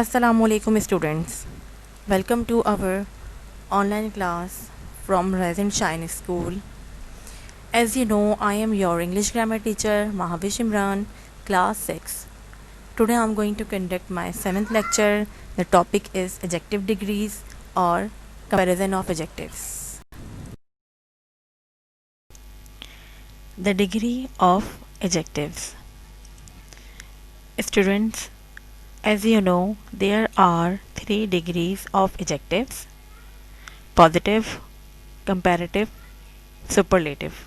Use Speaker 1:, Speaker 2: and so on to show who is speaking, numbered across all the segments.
Speaker 1: Assalamualaikum students. Welcome to our online class from Rise and Shine School. As you know, I am your English grammar teacher Mahavish Imran, class 6. Today I am going to conduct my 7th lecture. The topic is adjective degrees or comparison of adjectives. The degree of adjectives. Students, as you know, there are 3 degrees of adjectives: positive, comparative, superlative.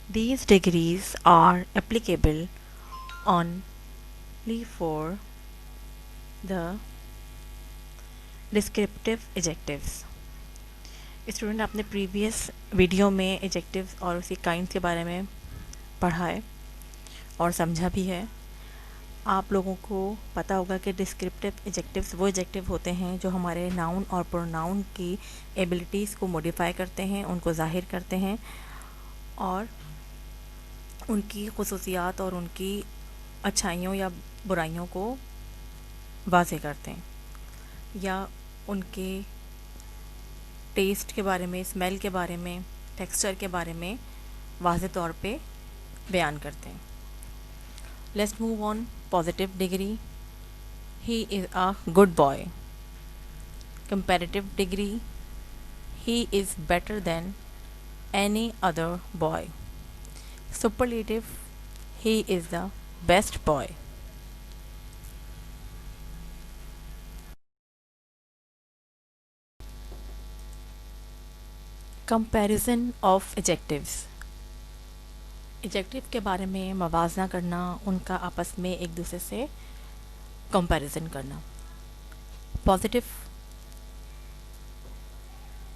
Speaker 1: These degrees are applicable only for the descriptive adjectives. Student, आपने previous video में adjectives और उसकी kinds के बारे में पढ़ा है और समझा भी है। आप लोगों को पता होगा कि डिस्क्रिप्टिव एडजेक्टिव्स वो एडजेक्टिव होते हैं जो हमारे नाउन और प्रोनाउन की एबिलिटीज़ को मॉडिफाई करते हैं, उनको ज़ाहिर करते हैं और उनकी खुसूसियात और उनकी अच्छाइयों या बुराइयों को वाज़ेह करते हैं, या उनके टेस्ट के बारे में, स्मेल के बारे में, टेक्सचर के बारे में वाज़ेह तौर पे बयान करते हैं। Let's move on. Positive degree, he is a good boy. Comparative degree, he is better than any other boy. Superlative, he is the best boy. Comparison of adjectives. Adjective के बारे में मवाजना करना, उनका आपस में एक दूसरे से कंपैरिजन करना। Positive,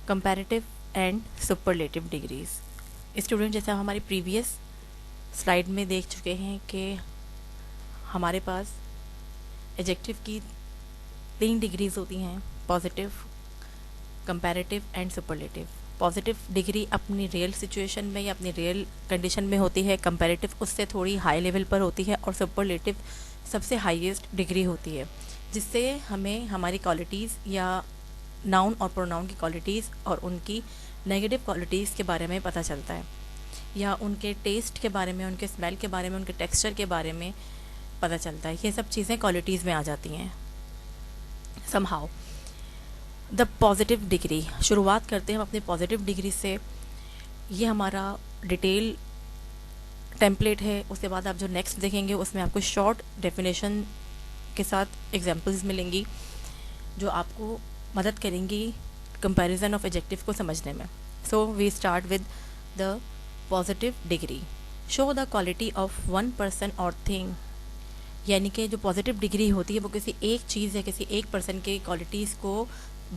Speaker 1: comparative and superlative degrees. Student, जैसे हमारी प्रीवियस स्लाइड में देख चुके हैं कि हमारे पास एडजेक्टिव की 3 डिग्रीज होती हैं: positive, comparative and superlative. Positive degree अपनी रियल सिचुएशन में या अपनी रियल कंडीशन में होती है, कंपैरेटिव उससे थोड़ी हाई लेवल पर होती है और सुपरलेटिव सबसे हाईएस्ट डिग्री होती है, जिससे हमें हमारी क्वालिटीज़ या नाउन और प्रोनाउन की क्वालिटीज़ और उनकी नेगेटिव क्वालिटीज़ के बारे में पता चलता है, या उनके टेस्ट के बारे में, उनके स्मेल के बारे में, उनके टेक्सचर के बारे में पता चलता है। ये सब चीज़ें क्वालिटीज़ में आ जाती हैं समहाउ। द पॉजिटिव डिग्री, शुरुआत करते हैं हम अपनी पॉजिटिव डिग्री से। ये हमारा डिटेल टेम्पलेट है, उसके बाद आप जो नेक्स्ट देखेंगे उसमें आपको शॉर्ट डेफिनेशन के साथ एग्जांपल्स मिलेंगी जो आपको मदद करेंगी कंपैरिजन ऑफ एडजेक्टिव को समझने में। So we start with the positive degree. Show the quality of one person और थिंग, यानी कि जो पॉजिटिव डिग्री होती है वो किसी एक चीज़ या किसी एक पर्सन के क्वालिटीज़ को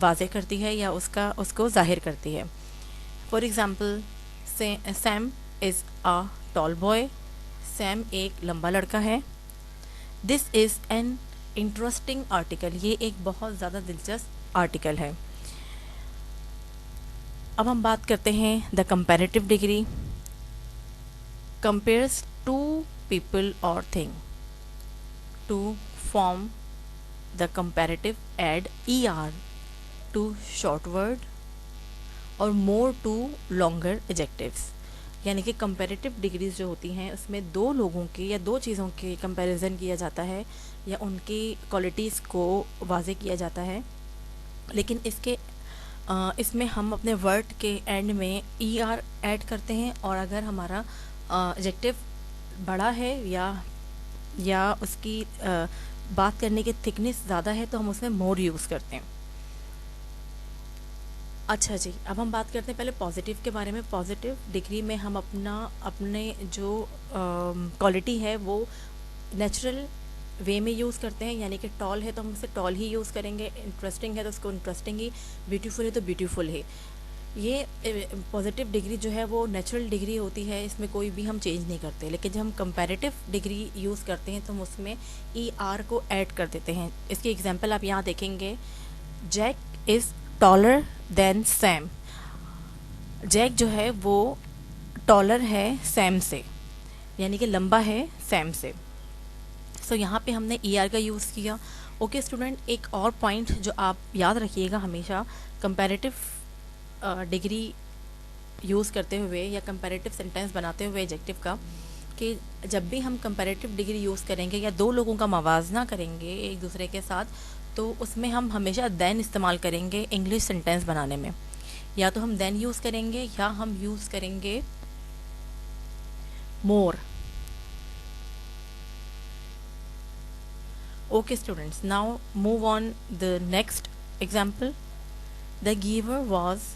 Speaker 1: वाज़ेह करती है या उसको ज़ाहिर करती है। For example, Sam is a tall boy. Sam एक लंबा लड़का है। This is an interesting article, ये एक बहुत ज़्यादा दिलचस्प आर्टिकल है। अब हम बात करते हैं the comparative degree. compares two people or thing. To form the comparative, add er to short word और more to longer adjectives। यानी कि कंपैरेटिव डिग्रीज जो होती हैं उसमें दो लोगों की या दो चीज़ों के कंपैरिजन किया जाता है या उनकी क्वालिटीज़ को वाज़ेह किया जाता है, लेकिन इसमें हम अपने वर्ड के एंड में er ऐड करते हैं, और अगर हमारा एडजेक्टिव बड़ा है या उसकी बात करने की थिकनेस ज़्यादा है तो हम उसमें मोर यूज़ करते हैं। अच्छा जी, अब हम बात करते हैं पहले पॉजिटिव के बारे में। पॉजिटिव डिग्री में हम अपने जो क्वालिटी है वो नेचुरल वे में यूज़ करते हैं, यानी कि टॉल है तो हम उसे टॉल ही यूज़ करेंगे, इंटरेस्टिंग है तो उसको इंटरेस्टिंग ही, ब्यूटीफुल है तो ब्यूटीफुल ही। ये पॉजिटिव डिग्री जो है वो नेचुरल डिग्री होती है, इसमें कोई भी हम चेंज नहीं करते। लेकिन जब हम कंपैरेटिव डिग्री यूज़ करते हैं तो हम उसमें er को ऐड कर देते हैं। इसकी एग्जांपल आप यहाँ देखेंगे। Jack is taller than Sam. Jack जो है वो टॉलर है सैम से, यानी कि लंबा है सैम से। सो यहाँ पे हमने er का यूज़ किया ओके स्टूडेंट, एक और पॉइंट जो आप याद रखिएगा हमेशा कंपैरेटिव डिग्री यूज़ करते हुए या कंपैरेटिव सेंटेंस बनाते हुए एडजेक्टिव का, कि जब भी हम कंपैरेटिव डिग्री यूज़ करेंगे या दो लोगों का मवाजना करेंगे एक दूसरे के साथ, तो उसमें हम हमेशा देन इस्तेमाल करेंगे इंग्लिश सेंटेंस बनाने में। या तो हम देन यूज़ करेंगे या हम यूज़ करेंगे मोर। Okay students, now move on the next example. The giver was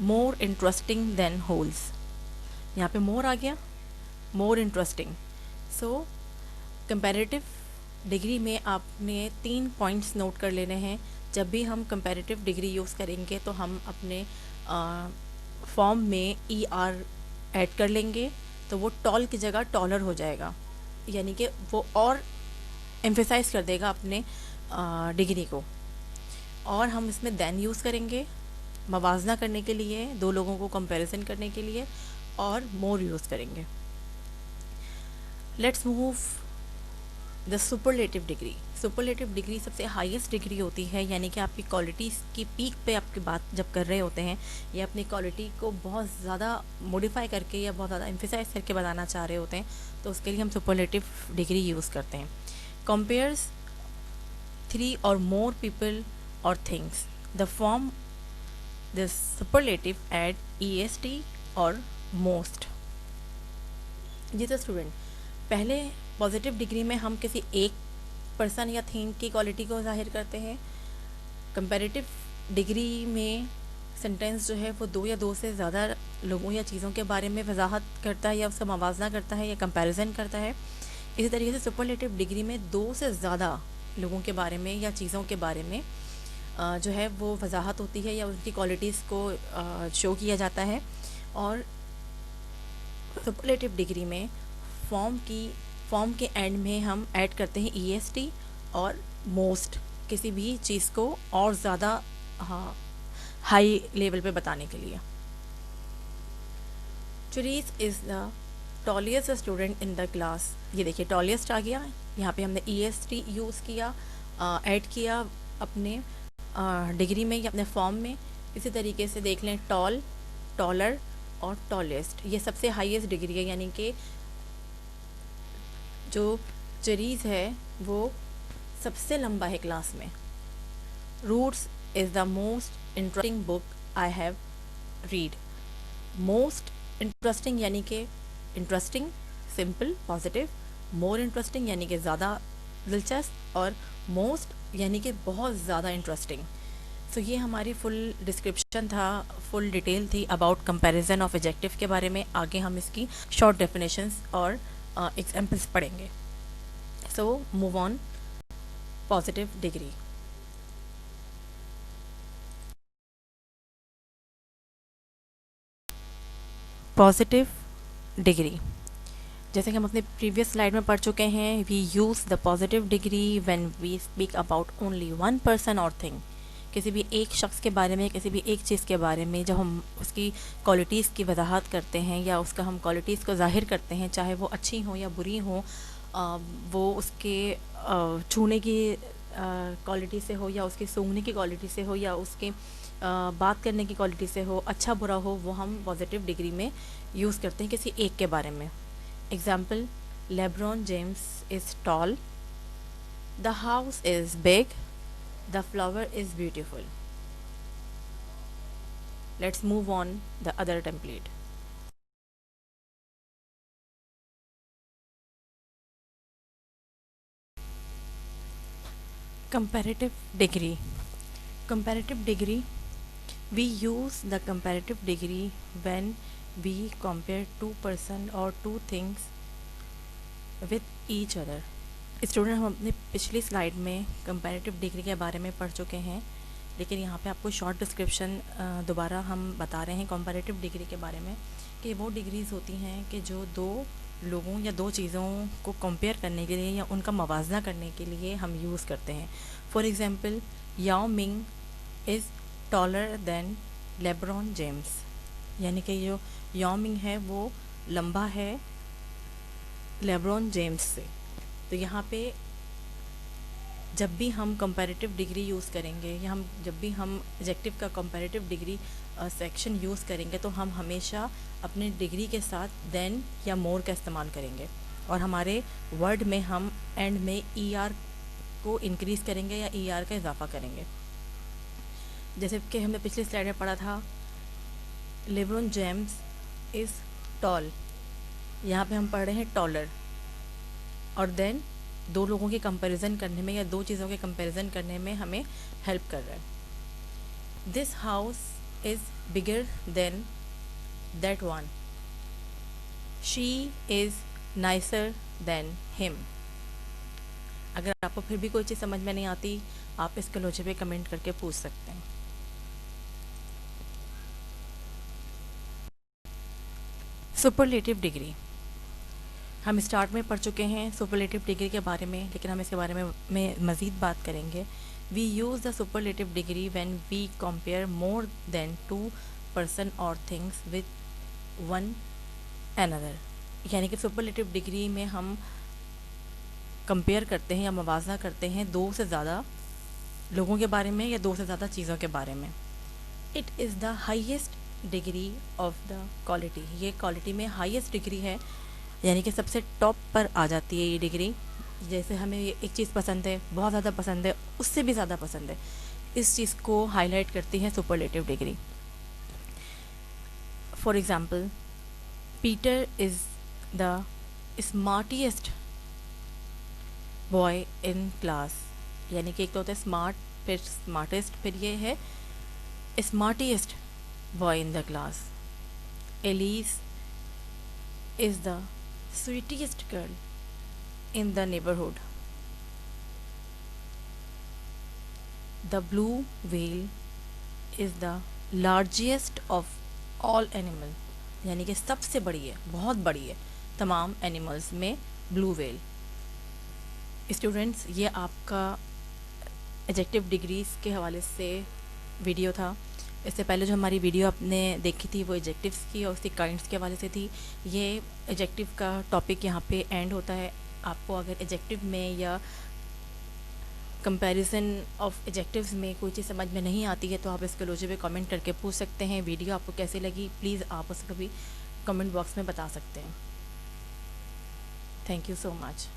Speaker 1: more interesting than holes. यहाँ पे more आ गया, more interesting. So comparative degree में आपने 3 पॉइंट्स नोट कर लेने हैं। जब भी हम comparative डिग्री यूज़ करेंगे तो हम अपने फॉर्म में ER ऐड कर लेंगे, तो वो टॉल की जगह टॉलर हो जाएगा, यानी कि वो और एम्फेसाइज कर देगा अपने डिग्री को। और हम इसमें देन यूज़ करेंगे मवाजना करने के लिए, दो लोगों को कंपैरिजन करने के लिए, और मोर यूज़ करेंगे। Let's move the superlative degree. Superlative degree सबसे हाईएस्ट डिग्री होती है, यानी कि आपकी क्वालिटीज़ की पीक पे आपकी बात जब कर रहे होते हैं या अपनी क्वालिटी को बहुत ज़्यादा मॉडिफाई करके या बहुत ज़्यादा एम्फेसाइज करके बताना चाह रहे होते हैं, तो उसके लिए हम सुपरलेटिव डिग्री यूज़ करते हैं। Compares 3 or more people or things. The form this superlative add est or most. जी तो स्टूडेंट, पहले पॉजिटिव डिग्री में हम किसी एक पर्सन या थिंग की क्वालिटी को जाहिर करते हैं। कंपैरेटिव डिग्री में सेंटेंस जो है वो दो या दो से ज़्यादा लोगों या चीज़ों के बारे में वजाहत करता है या उसका मवाजना करता है या कंपैरिजन करता है। इसी तरीके से सुपरलेटिव डिग्री में दो से ज़्यादा लोगों के बारे में या चीज़ों के बारे में जो है वो वजाहत होती है या उनकी क्वालिटीज़ को शो किया जाता है। और सुपरलेटिव डिग्री में फॉर्म के एंड में हम ऐड करते हैं EST और मोस्ट, किसी भी चीज़ को और ज़्यादा हाई लेवल पे बताने के लिए। Chris is the tallest student in the class. ये देखिए टॉलिएस्ट आ गया, यहाँ पे हमने EST यूज़ किया, ऐड किया अपने डिग्री में या अपने फॉर्म में। इसी तरीके से देख लें टॉल, टॉलर और टॉलेस्ट, ये सबसे हाईएस्ट डिग्री है, यानी कि जो चरीज़ है वो सबसे लंबा है क्लास में। Roots is the most interesting book I have read. Most interesting यानी कि interesting, simple, positive, more interesting यानी कि ज़्यादा दिलचस्प, और मोस्ट यानी कि बहुत ज़्यादा इंटरेस्टिंग। सो ये हमारी फुल डिस्क्रिप्शन था, फुल डिटेल थी अबाउट कंपैरिजन ऑफ एडजेक्टिव के बारे में। आगे हम इसकी शॉर्ट डेफिनेशंस और एग्जाम्पल्स पढ़ेंगे। So move on, positive degree. Positive degree, जैसे कि हम अपने प्रीवियस स्लाइड में पढ़ चुके हैं, we use the positive degree when we speak about only one person और थिंग। किसी भी एक शख्स के बारे में, किसी भी एक चीज़ के बारे में जब हम उसकी क्वालिटीज़ की वजाहत करते हैं या उसका हम क्वालिटीज़ को जाहिर करते हैं, चाहे वो अच्छी हो या बुरी हो, वो उसके छूने की क्वालिटी से हो या उसकी सूंघने की क्वालिटी से हो या उसके बात करने की क्वालिटी से हो, अच्छा बुरा हो, वो हम पॉजिटिव डिग्री में यूज़ करते हैं किसी एक के बारे में। Example, LeBron James is tall, the house is big, the flower is beautiful. Let's move on the other template. Comparative degree. Comparative degree, we use the comparative degree when we compare two person or two things with each other. Student, हम अपने पिछली slide में comparative degree के बारे में पढ़ चुके हैं, लेकिन यहाँ पे आपको शॉर्ट डिस्क्रिप्शन दोबारा हम बता रहे हैं कंपैरेटिव डिग्री के बारे में, कि वो डिग्रीज़ होती हैं कि जो दो लोगों या दो चीज़ों को कंपेयर करने के लिए या उनका मवाजना करने के लिए हम यूज़ करते हैं। For example, Yao Ming is taller than LeBron James, यानी कि जो याओ मिंग है वो लंबा है लेब्रॉन जेम्स से। तो यहाँ पे जब भी हम कंपैरेटिव डिग्री यूज़ करेंगे या जब भी हम एडजेक्टिव का कंपैरेटिव डिग्री सेक्शन यूज़ करेंगे तो हम हमेशा अपने डिग्री के साथ देन या मोर का इस्तेमाल करेंगे, और हमारे वर्ड में हम एंड में ER को इंक्रीज़ करेंगे या ER का इजाफा करेंगे। जैसे कि हमने पिछली स्लाइड में पढ़ा था, लेब्रॉन जेम्स इज़ टॉल, यहाँ पे हम पढ़ रहे हैं टॉलर, और देन दो लोगों के कंपैरिजन करने में या दो चीज़ों के कंपैरिजन करने में हमें हेल्प कर रहा है। This house is bigger than that one, she is nicer than him. अगर आपको फिर भी कोई चीज़ समझ में नहीं आती, आप इसके लोचे पे कमेंट करके पूछ सकते हैं। सुपरलेटिव डिग्री हम स्टार्ट में पढ़ चुके हैं सुपरलेटिव डिग्री के बारे में, लेकिन हम इसके बारे में मज़ीद बात करेंगे। We use the superlative degree when we compare more than two person और थिंग्स विद वन अनदर। यानी कि सुपरलेटिव डिग्री में हम कंपेयर करते हैं या मुवाजना करते हैं दो से ज़्यादा लोगों के बारे में या दो से ज़्यादा चीज़ों के बारे में। It is the highest degree of the quality, ये क्वालिटी में हाईएस्ट डिग्री है, यानी कि सबसे टॉप पर आ जाती है ये डिग्री। जैसे हमें एक चीज़ पसंद है, बहुत ज़्यादा पसंद है, उससे भी ज़्यादा पसंद है, इस चीज़ को हाईलाइट करती है superlative degree. For example, Peter is the smartest boy in class, यानी कि एक तो होता है स्मार्ट, फिर स्मार्टेस्ट, फिर ये है smartest boy in the class. Alice is the sweetest girl in the neighborhood. The blue whale is the largest of all animal, यानी कि सबसे बड़ी है, बहुत बड़ी है तमाम एनिमल्स में ब्लू वेल। स्टूडेंट्स, ये आपका एडजेक्टिव डिग्रीज के हवाले से वीडियो था। इससे पहले जो हमारी वीडियो आपने देखी थी वो एडजेक्टिव्स की और उसकी काइंड्स के हवाले से थी। ये एडजेक्टिव का टॉपिक यहाँ पे एंड होता है। आपको अगर एडजेक्टिव में या कंपैरिजन ऑफ एडजेक्टिव्स में कोई चीज़ समझ में नहीं आती है तो आप इसके लोजे पे कमेंट करके पूछ सकते हैं। वीडियो आपको कैसी लगी प्लीज़ आप उसको भी कमेंट बॉक्स में बता सकते हैं। Thank you so much.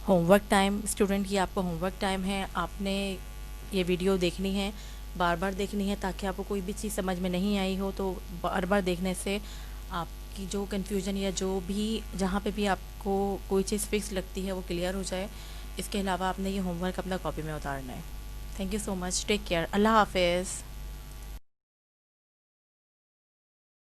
Speaker 1: Homework time student, ये आपका होमवर्क टाइम है। आपने ये वीडियो देखनी है, बार बार देखनी है, ताकि आपको कोई भी चीज़ समझ में नहीं आई हो तो बार बार देखने से आपकी जो कन्फ्यूजन या जो भी जहाँ पे भी आपको कोई चीज़ फिक्स लगती है वो क्लियर हो जाए। इसके अलावा आपने ये होमवर्क अपना कॉपी में उतारना है। Thank you so much, take care, अल्लाह हाफिज़।